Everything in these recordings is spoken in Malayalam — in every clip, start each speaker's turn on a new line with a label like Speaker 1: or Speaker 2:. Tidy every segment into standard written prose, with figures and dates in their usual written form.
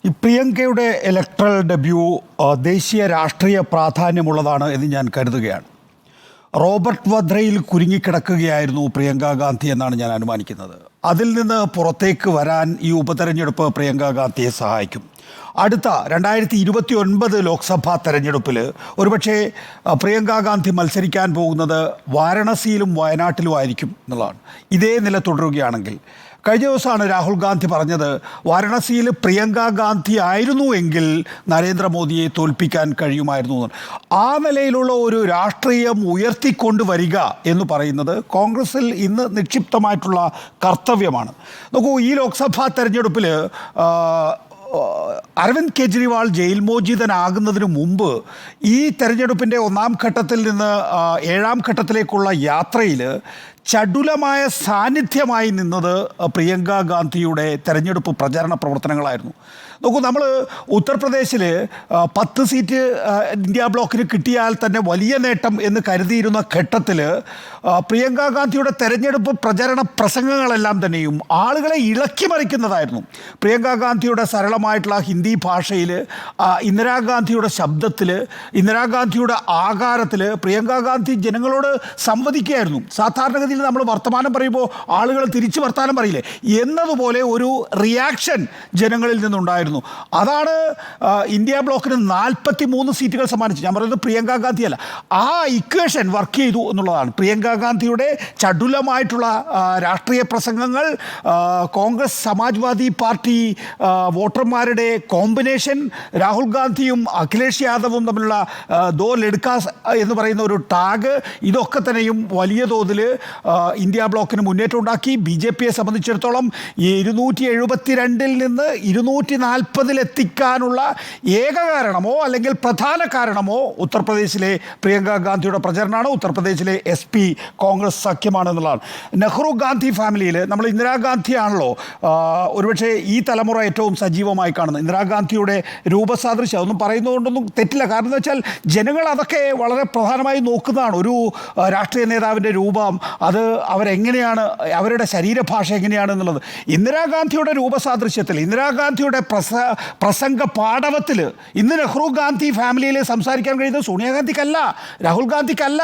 Speaker 1: ഈ പ്രിയങ്കയുടെ ഇലക്ട്രൽ ഡെബ്യൂ ദേശീയ രാഷ്ട്രീയ പ്രാധാന്യമുള്ളതാണ് എന്ന് ഞാൻ കരുതുകയാണ്. റോബർട്ട് വദ്രയിൽ കുരുങ്ങിക്കിടക്കുകയായിരുന്നു പ്രിയങ്ക ഗാന്ധി എന്നാണ് ഞാൻ അനുമാനിക്കുന്നത്. അതിൽ നിന്ന് പുറത്തേക്ക് വരാൻ ഈ ഉപതെരഞ്ഞെടുപ്പ് പ്രിയങ്ക ഗാന്ധിയെ സഹായിക്കും. അടുത്ത 2029 ലോക്സഭാ തെരഞ്ഞെടുപ്പിൽ ഒരുപക്ഷെ പ്രിയങ്ക ഗാന്ധി മത്സരിക്കാൻ പോകുന്നത് വാരണസിയിലും വയനാട്ടിലും ആയിരിക്കും എന്നുള്ളതാണ്. ഇതേ നില തുടരുകയാണെങ്കിൽ, കഴിഞ്ഞ ദിവസമാണ് രാഹുൽ ഗാന്ധി പറഞ്ഞത്, വാരണസിയിൽ പ്രിയങ്ക ഗാന്ധി ആയിരുന്നു എങ്കിൽ നരേന്ദ്രമോദിയെ തോൽപ്പിക്കാൻ കഴിയുമായിരുന്നു. ആ നിലയിലുള്ള ഒരു രാഷ്ട്രീയം ഉയർത്തിക്കൊണ്ടുവരിക എന്ന് പറയുന്നത് കോൺഗ്രസിൽ ഇന്ന് നിക്ഷിപ്തമായിട്ടുള്ള കർത്തവ്യമാണ്. നോക്കൂ, ഈ ലോക്സഭാ തെരഞ്ഞെടുപ്പിൽ അരവിന്ദ് കെജ്രിവാൾ ജയിൽ മോചിതനാകുന്നതിന് മുമ്പ് ഈ തെരഞ്ഞെടുപ്പിൻ്റെ 1ാം ഘട്ടത്തിൽ നിന്ന് 7ാം ഘട്ടത്തിലേക്കുള്ള യാത്രയിൽ ചടുലമായ സാന്നിധ്യമായി നിന്നത് പ്രിയങ്ക ഗാന്ധിയുടെ തെരഞ്ഞെടുപ്പ് പ്രചാരണ പ്രവർത്തനങ്ങളായിരുന്നു. നോക്കൂ, നമ്മൾ ഉത്തർപ്രദേശിൽ 10 സീറ്റ് ഇന്ത്യ ബ്ലോക്കിന് കിട്ടിയാൽ തന്നെ വലിയ നേട്ടം എന്ന് കരുതിയിരുന്ന ഘട്ടത്തിൽ പ്രിയങ്ക ഗാന്ധിയുടെ തെരഞ്ഞെടുപ്പ് പ്രചരണ പ്രസംഗങ്ങളെല്ലാം തന്നെയും ആളുകളെ ഇളക്കി മറിക്കുന്നതായിരുന്നു. പ്രിയങ്ക ഗാന്ധിയുടെ സരളമായിട്ടുള്ള ഹിന്ദി ഭാഷയിൽ, ഇന്ദിരാഗാന്ധിയുടെ ശബ്ദത്തിൽ, ഇന്ദിരാഗാന്ധിയുടെ ആകാരത്തിൽ പ്രിയങ്ക ഗാന്ധി ജനങ്ങളോട് സംവദിക്കുകയായിരുന്നു. സാധാരണഗതിയിൽ നമ്മൾ വർത്തമാനം പറയുമ്പോൾ ആളുകൾ തിരിച്ച് വർത്തമാനം പറയില്ലേ എന്നതുപോലെ ഒരു റിയാക്ഷൻ ജനങ്ങളിൽ നിന്നുണ്ടായിരുന്നു. അതാണ് ഇന്ത്യ ബ്ലോക്കിന് 43 സീറ്റുകൾ സമ്മാനിച്ചു. ഞാൻ പറയുന്നത് പ്രിയങ്ക ഗാന്ധിയല്ല, ആ ഇക്വേഷൻ വർക്ക് ചെയ്തു എന്നുള്ളതാണ്. പ്രിയങ്ക ഗാന്ധിയുടെ ചടുലമായിട്ടുള്ള രാഷ്ട്രീയ പ്രസംഗങ്ങൾ, കോൺഗ്രസ് സമാജ്വാദി പാർട്ടി വോട്ടർമാരുടെ കോമ്പിനേഷൻ, രാഹുൽ ഗാന്ധിയും അഖിലേഷ് യാദവും തമ്മിലുള്ള ദോ ലഡ്കാസ് എന്ന് പറയുന്ന ഒരു ടാഗ്, ഇതൊക്കെ തന്നെയും വലിയ തോതിൽ ഇന്ത്യ ബ്ലോക്കിന് മുന്നേറ്റം ഉണ്ടാക്കി. BJPയെ സംബന്ധിച്ചിടത്തോളം 272 നിന്ന് 240 എത്തിക്കാനുള്ള ഏക കാരണമോ അല്ലെങ്കിൽ പ്രധാന കാരണമോ ഉത്തർപ്രദേശിലെ പ്രിയങ്ക ഗാന്ധിയുടെ പ്രചരണമാണ്, ഉത്തർപ്രദേശിലെ SP കോൺഗ്രസ് സഖ്യമാണ് എന്നുള്ളതാണ്. നെഹ്റു ഗാന്ധി ഫാമിലിയിൽ നമ്മൾ ഇന്ദിരാഗാന്ധിയാണല്ലോ ഒരുപക്ഷെ ഈ തലമുറ ഏറ്റവും സജീവമായി കാണുന്നത്. ഇന്ദിരാഗാന്ധിയുടെ രൂപസാദൃശ്യം അതൊന്നും പറയുന്നതുകൊണ്ടൊന്നും തെറ്റില്ല. കാരണം എന്ന് വെച്ചാൽ ജനങ്ങൾ അതൊക്കെ വളരെ പ്രധാനമായി നോക്കുന്നതാണ്. ഒരു രാഷ്ട്രീയ നേതാവിൻ്റെ രൂപം, അത് അവരെങ്ങനെയാണ്, അവരുടെ ശരീരഭാഷ എങ്ങനെയാണ് എന്നുള്ളത്. ഇന്ദിരാഗാന്ധിയുടെ രൂപസാദൃശ്യത്തിൽ, ഇന്ദിരാഗാന്ധിയുടെ പ്രസംഗ പാടവത്തിൽ ഇന്ന് നെഹ്റു ഗാന്ധി ഫാമിലിയിൽ സംസാരിക്കാൻ കഴിയുന്നത് സോണിയാഗാന്ധിക്കല്ല, രാഹുൽ ഗാന്ധിക്കല്ല,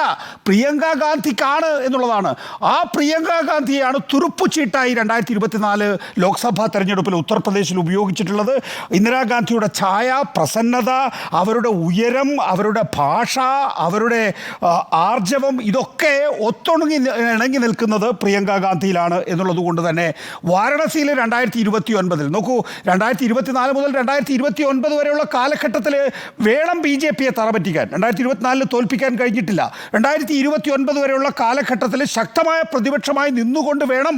Speaker 1: പ്രിയങ്ക ഗാന്ധിക്കാണ് എന്നുള്ളതാണ്. ആ പ്രിയങ്ക ഗാന്ധിയാണ് തുറുപ്പുചീട്ടായി 2024 ലോക്സഭാ തെരഞ്ഞെടുപ്പിൽ ഉത്തർപ്രദേശിൽ ഉപയോഗിച്ചിട്ടുള്ളത്. ഇന്ദിരാഗാന്ധിയുടെ ഛായ, പ്രസന്നത, അവരുടെ ഉയരം, അവരുടെ ഭാഷ, അവരുടെ ആർജവം, ഇതൊക്കെ ഇണങ്ങി നിൽക്കുന്നത് പ്രിയങ്ക ഗാന്ധിയിലാണ് എന്നുള്ളത് കൊണ്ട് തന്നെ വാരണസിയിൽ 2029 നോക്കൂ, 2024 മുതൽ 2029 വരെയുള്ള കാലഘട്ടത്തിൽ വേണം BJPയെ തറപറ്റിക്കാൻ. 2024 തോൽപ്പിക്കാൻ കഴിഞ്ഞിട്ടില്ല. 2029 വരെയുള്ള കാലഘട്ടത്തിൽ ശക്തമായ പ്രതിപക്ഷമായി നിന്നുകൊണ്ട് വേണം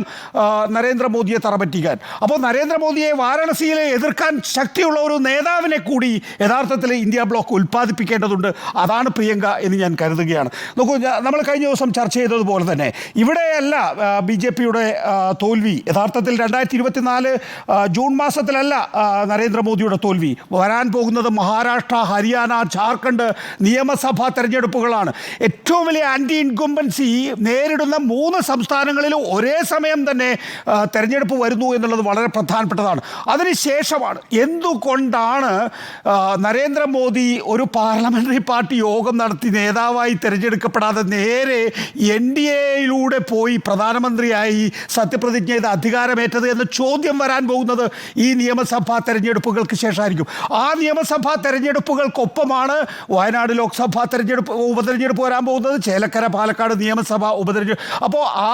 Speaker 1: നരേന്ദ്രമോദിയെ തറപറ്റിക്കാൻ. അപ്പോൾ നരേന്ദ്രമോദിയെ വാരണസിയിൽ എതിർക്കാൻ ശക്തിയുള്ള ഒരു നേതാവിനെ കൂടി യഥാർത്ഥത്തിൽ ഇന്ത്യ ബ്ലോക്ക് ഉൽപ്പാദിപ്പിക്കേണ്ടതുണ്ട്. അതാണ് പ്രിയങ്ക എന്ന് ഞാൻ കരുതുകയാണ്. നോക്കൂ, നമ്മൾ കഴിഞ്ഞ ദിവസം ചർച്ച ചെയ്തതുപോലെ തന്നെ ഇവിടെയല്ല BJPയുടെ തോൽവി. യഥാർത്ഥത്തിൽ 2024 ജൂൺ മാസത്തിലല്ല നരേന്ദ്രമോദിയുടെ തോൽവി. വരാൻ പോകുന്നത് മഹാരാഷ്ട്ര, ഹരിയാന, ജാർഖണ്ഡ് നിയമസഭാ തെരഞ്ഞെടുപ്പുകളാണ്. ഏറ്റവും വലിയ ആൻറ്റി ഇൻകംബൻസി നേരിടുന്ന 3 സംസ്ഥാനങ്ങളിലും ഒരേ സമയം തന്നെ തെരഞ്ഞെടുപ്പ് വരുന്നു എന്നുള്ളത് വളരെ പ്രധാനപ്പെട്ടതാണ്. അതിനുശേഷമാണ് എന്തുകൊണ്ടാണ് നരേന്ദ്രമോദി ഒരു പാർലമെൻ്ററി പാർട്ടി യോഗം നടത്തി നേതാവായി തിരഞ്ഞെടുക്കപ്പെടാതെ നേരെ NDAയിലൂടെ പോയി പ്രധാനമന്ത്രിയായി സത്യപ്രതിജ്ഞ ചെയ്ത് അധികാരമേറ്റത് എന്ന ചോദ്യം വരാൻ പോകുന്നത് ഈ നിയമസഭാ തെരഞ്ഞെടുപ്പുകൾക്ക് ശേഷമായിരിക്കും. ആ നിയമസഭാ തെരഞ്ഞെടുപ്പുകൾക്കൊപ്പമാണ് വയനാട് ലോക്സഭാ ഉപതെരഞ്ഞെടുപ്പ് വരാൻ പോകുന്നത്, ചേലക്കര പാലക്കാട് നിയമസഭാ ഉപതെരഞ്ഞെടുപ്പ്. അപ്പോൾ ആ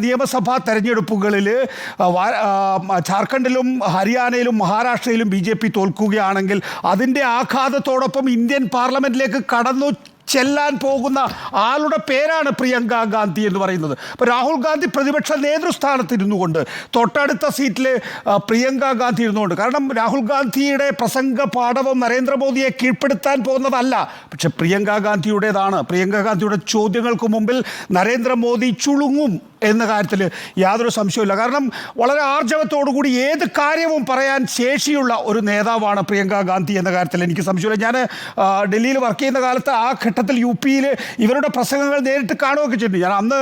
Speaker 1: നിയമസഭാ തെരഞ്ഞെടുപ്പുകളിൽ ജാർഖണ്ഡിലും ഹരിയാനയിലും മഹാരാഷ്ട്രയിലും BJP തോൽക്കുകയാണെങ്കിൽ അതിൻ്റെ ആഘാതത്തോടൊപ്പം ഇന്ത്യൻ പാർലമെൻറ്റിലേക്ക് കടന്നു ചെല്ലാൻ പോകുന്ന ആളുടെ പേരാണ് പ്രിയങ്ക ഗാന്ധി എന്ന് പറയുന്നത്. അപ്പോൾ രാഹുൽ ഗാന്ധി പ്രതിപക്ഷ നേതൃസ്ഥാനത്തിരുന്നു കൊണ്ട് തൊട്ടടുത്ത സീറ്റിൽ പ്രിയങ്ക ഗാന്ധി ഇരുന്നുകൊണ്ട്, കാരണം രാഹുൽ ഗാന്ധിയുടെ പ്രസംഗ പാടവം നരേന്ദ്രമോദിയെ കീഴ്പ്പെടുത്താൻ പോകുന്നതല്ല, പക്ഷെ പ്രിയങ്ക ഗാന്ധിയുടേതാണ്. പ്രിയങ്ക ഗാന്ധിയുടെ ചോദ്യങ്ങൾക്ക് മുമ്പിൽ നരേന്ദ്രമോദി ചുളുങ്ങും എന്ന കാര്യത്തിൽ യാതൊരു സംശയമില്ല. കാരണം വളരെ ആർജവത്തോടുകൂടി ഏത് കാര്യവും പറയാൻ ശേഷിയുള്ള ഒരു നേതാവാണ് പ്രിയങ്ക ഗാന്ധി എന്ന കാര്യത്തിൽ എനിക്ക് സംശയമില്ല. ഞാൻ ഡൽഹിയിൽ വർക്ക് ചെയ്യുന്ന കാലത്ത് ആ ഘട്ടത്തിൽ യു പിയിൽ ഇവരുടെ പ്രസംഗങ്ങൾ നേരിട്ട് കാണുകയൊക്കെ ചെയ്തിട്ടുണ്ട്. ഞാൻ അന്ന്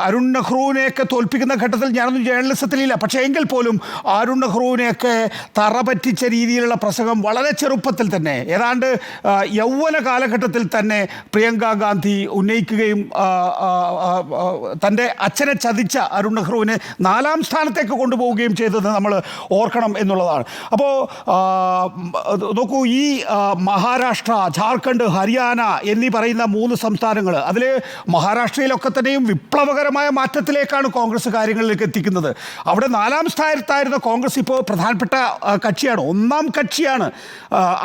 Speaker 1: അരുൺ നെഹ്റുവിനെയൊക്കെ തോൽപ്പിക്കുന്ന ഘട്ടത്തിൽ ഞാനൊന്നും ജേർണലിസത്തിലില്ല. പക്ഷേ എങ്കിൽ പോലും അരുൺ നെഹ്റുവിനെയൊക്കെ തറ പറ്റിച്ച രീതിയിലുള്ള പ്രസംഗം വളരെ ചെറുപ്പത്തിൽ തന്നെ, ഏതാണ്ട് യൗവന കാലഘട്ടത്തിൽ തന്നെ പ്രിയങ്ക ഗാന്ധി ഉന്നയിക്കുകയും തൻ്റെ അച്ഛനെ ചതിച്ച അരുൺ നെഹ്റുവിനെ 4ാം സ്ഥാനത്തേക്ക് കൊണ്ടുപോവുകയും ചെയ്തത് നമ്മൾ ഓർക്കണം എന്നുള്ളതാണ്. അപ്പോൾ നോക്കൂ, ഈ മഹാരാഷ്ട്ര, ജാർഖണ്ഡ്, ഹരിയാന എന്നീ പറയുന്ന 3 സംസ്ഥാനങ്ങൾ, അതിൽ മഹാരാഷ്ട്രയിലൊക്കെ തന്നെയും വിപ്ലവകരമായ മാറ്റത്തിലേക്കാണ് കോൺഗ്രസ് കാര്യങ്ങളിലേക്ക് എത്തിക്കുന്നത്. അവിടെ 4ാം സ്ഥാനത്തായിരുന്ന കോൺഗ്രസ് ഇപ്പോൾ പ്രധാനപ്പെട്ട കക്ഷിയാണ്, 1ാം കക്ഷിയാണ്.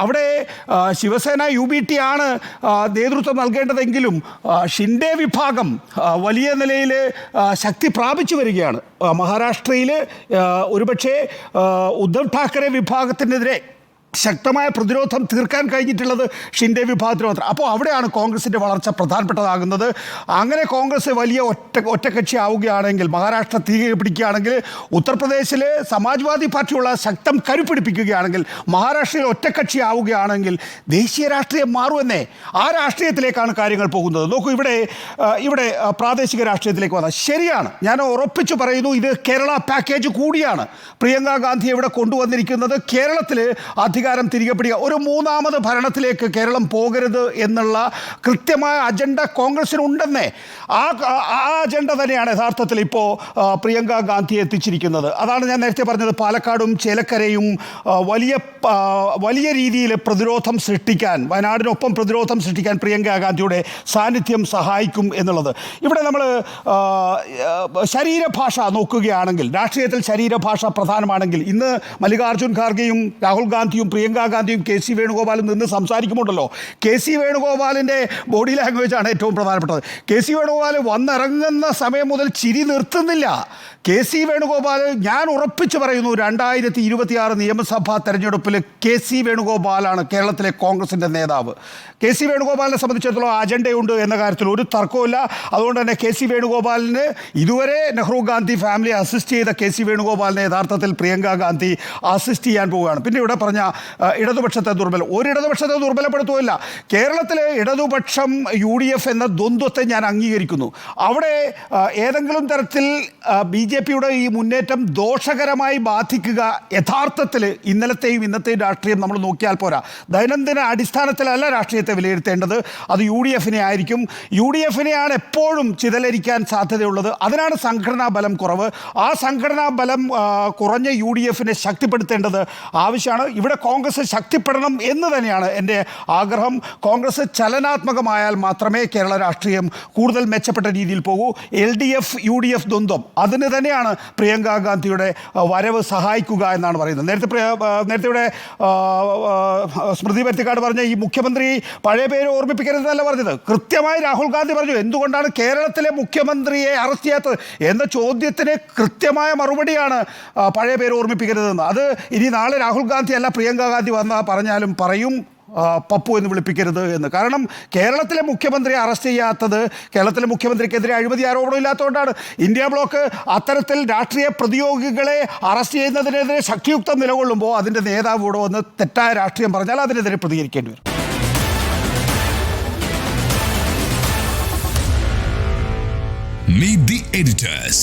Speaker 1: അവിടെ ശിവസേന UBT ആണ് നേതൃത്വം നൽകേണ്ടതെങ്കിലും ഷിൻഡെ വിഭാഗം വലിയ നിലയിൽ ശക്തി പ്രാപിച്ചു വരികയാണ്. മഹാരാഷ്ട്രയിൽ ഒരുപക്ഷെ ഉദ്ധവ് ഠാക്കറെ വിഭാഗത്തിനെതിരെ ശക്തമായ പ്രതിരോധം തീർക്കാൻ കഴിഞ്ഞിട്ടുള്ളത് ഷിൻഡെ വിഭാഗത്തിന് മാത്രം. അപ്പോൾ അവിടെയാണ് കോൺഗ്രസിൻ്റെ വളർച്ച പ്രധാനപ്പെട്ടതാകുന്നത്. അങ്ങനെ കോൺഗ്രസ് വലിയ ഒറ്റക്കക്ഷി ആവുകയാണെങ്കിൽ, മഹാരാഷ്ട്ര തിരികെ പിടിക്കുകയാണെങ്കിൽ, ഉത്തർപ്രദേശിൽ സമാജ്വാദി പാർട്ടിയുള്ള ശക്തം കരുപിടിപ്പിക്കുകയാണെങ്കിൽ, മഹാരാഷ്ട്രയിൽ ഒറ്റക്കക്ഷി ആവുകയാണെങ്കിൽ ദേശീയ രാഷ്ട്രീയം മാറുമെന്നേ. ആ രാഷ്ട്രീയത്തിലേക്കാണ് കാര്യങ്ങൾ പോകുന്നത്. നോക്കൂ, ഇവിടെ പ്രാദേശിക രാഷ്ട്രീയത്തിലേക്ക് വന്നാൽ ശരിയാണ്, ഞാൻ ഉറപ്പിച്ചു പറയുന്നു, ഇത് കേരള പാക്കേജ് കൂടിയാണ്. പ്രിയങ്ക ഗാന്ധി ഇവിടെ കൊണ്ടുവന്നിരിക്കുന്നത് കേരളത്തിൽ അധികാരം തിരികെ പിടിക്കുക, ഒരു 3ാമത് ഭരണത്തിലേക്ക് കേരളം പോകരുത് എന്നുള്ള കൃത്യമായ അജണ്ട കോൺഗ്രസിനുണ്ടെന്നേ. ആ അജണ്ട തന്നെയാണ് യഥാർത്ഥത്തിൽ ഇപ്പോൾ പ്രിയങ്ക ഗാന്ധി എത്തിച്ചിരിക്കുന്നത്. അതാണ് ഞാൻ നേരത്തെ പറഞ്ഞത്, പാലക്കാടും ചേലക്കരയും വലിയ രീതിയിൽ പ്രതിരോധം സൃഷ്ടിക്കാൻ, വയനാടിനൊപ്പം പ്രതിരോധം സൃഷ്ടിക്കാൻ പ്രിയങ്ക ഗാന്ധിയുടെ സാന്നിധ്യം സഹായിക്കും എന്നുള്ളത്. ഇവിടെ നമ്മൾ ശരീരഭാഷ നോക്കുകയാണെങ്കിൽ, രാഷ്ട്രീയത്തിൽ ശരീരഭാഷ പ്രധാനമാണെങ്കിൽ, ഇന്ന് മല്ലികാർജ്ജുൻ ഖാർഗെയും രാഹുൽ ഗാന്ധിയും പ്രിയങ്ക ഗാന്ധിയും KC വേണുഗോപാലും നിന്ന് സംസാരിക്കുമുണ്ടല്ലോ, KC വേണുഗോപാലിൻ്റെ ബോഡി ലാംഗ്വേജാണ് ഏറ്റവും പ്രധാനപ്പെട്ടത്. KC വേണുഗോപാൽ വന്നിറങ്ങുന്ന സമയം മുതൽ ചിരി നിർത്തുന്നില്ല. KC വേണുഗോപാൽ, ഞാൻ ഉറപ്പിച്ചു പറയുന്നു, 2026 നിയമസഭാ തെരഞ്ഞെടുപ്പിൽ KC വേണുഗോപാലാണ് കേരളത്തിലെ കോൺഗ്രസിൻ്റെ നേതാവ്. KC വേണുഗോപാലിനെ സംബന്ധിച്ചിടത്തോളം അജണ്ടയുണ്ട് എന്ന കാര്യത്തിൽ ഒരു തർക്കവുമില്ല. അതുകൊണ്ട് തന്നെ KC വേണുഗോപാലിന് ഇതുവരെ നെഹ്റു ഗാന്ധി ഫാമിലി അസിസ്റ്റ് ചെയ്ത KC വേണുഗോപാലിനെ യഥാർത്ഥത്തിൽ പ്രിയങ്ക ഗാന്ധി അസിസ്റ്റ് ചെയ്യാൻ പോവുകയാണ്. പിന്നെ ഇവിടെ പറഞ്ഞ ഇടതുപക്ഷത്തെ ഇടതുപക്ഷത്തെ ദുർബലപ്പെടുത്തുകയില്ല. കേരളത്തിലെ ഇടതുപക്ഷം UDF എന്ന ദ്വന്ദ്വത്തെ ഞാൻ അംഗീകരിക്കുന്നു. അവിടെ ഏതെങ്കിലും തരത്തിൽ BJPയുടെ ഈ മുന്നേറ്റം ദോഷകരമായി ബാധിക്കുക യഥാർത്ഥത്തിൽ ഇന്നലത്തെയും ഇന്നത്തെയും രാഷ്ട്രീയം നമ്മൾ നോക്കിയാൽ പോരാ. ദൈനംദിന അടിസ്ഥാനത്തിലല്ല രാഷ്ട്രീയത്തെ വിലയിരുത്തേണ്ടത്, അത് UDFനെ ആയിരിക്കും. UDFനെയാണ് എപ്പോഴും ചിതലരിക്കാൻ സാധ്യതയുള്ളത്. അതിനാണ് സംഘടനാ ബലം കുറവ്. ആ സംഘടനാ ബലം കുറഞ്ഞ UDFനെ ശക്തിപ്പെടുത്തേണ്ടത് ആവശ്യമാണ്. ഇവിടെ കോൺഗ്രസ് ശക്തിപ്പെടണം എന്ന് തന്നെയാണ് എൻ്റെ ആഗ്രഹം. കോൺഗ്രസ് ചലനാത്മകമായാൽ മാത്രമേ കേരള രാഷ്ട്രീയം കൂടുതൽ മെച്ചപ്പെട്ട രീതിയിൽ പോകൂ. LDF UDF ദ്വന്ദ്വം, അതിന് തന്നെയാണ് പ്രിയങ്ക ഗാന്ധിയുടെ വരവ് സഹായിക്കുക എന്നാണ് പറയുന്നത്. നേരത്തെ ഇവിടെ സ്മൃതി പരുത്തിക്കാട് പറഞ്ഞ ഈ മുഖ്യമന്ത്രി പഴയ പേര് ഓർമ്മിപ്പിക്കരുതെന്നല്ല പറഞ്ഞത്, കൃത്യമായി രാഹുൽ ഗാന്ധി പറഞ്ഞു എന്തുകൊണ്ടാണ് കേരളത്തിലെ മുഖ്യമന്ത്രിയെ അറസ്റ്റ് ചെയ്യാത്തത് എന്ന ചോദ്യത്തിന് കൃത്യമായ മറുപടിയാണ് പഴയ പേര് ഓർമ്മിപ്പിക്കരുതെന്ന്. അത് ഇനി നാളെ രാഹുൽ ഗാന്ധി അല്ല പ്രിയങ്ക ഗാന്ധി പറഞ്ഞാലും പറയും പപ്പു എന്ന് വിളിപ്പിക്കരുത് എന്ന്. കാരണം കേരളത്തിലെ മുഖ്യമന്ത്രിയെ അറസ്റ്റ് ചെയ്യാത്തത് കേരളത്തിലെ മുഖ്യമന്ത്രിക്കെതിരെ അഴിമതി ആരോപണം ഇല്ലാത്തതുകൊണ്ടാണ്. ഇന്ത്യ ബ്ലോക്ക് അത്തരത്തിൽ രാഷ്ട്രീയ പ്രതിയോഗികളെ അറസ്റ്റ് ചെയ്യുന്നതിനെതിരെ ശക്തിയുക്തം നിലകൊള്ളുമ്പോൾ അതിൻ്റെ നേതാവ് ഇവിടെ വന്ന് തെറ്റായ രാഷ്ട്രീയം പറഞ്ഞാൽ അതിനെതിരെ പ്രതികരിക്കേണ്ടി വരും.
Speaker 2: Meet the editors.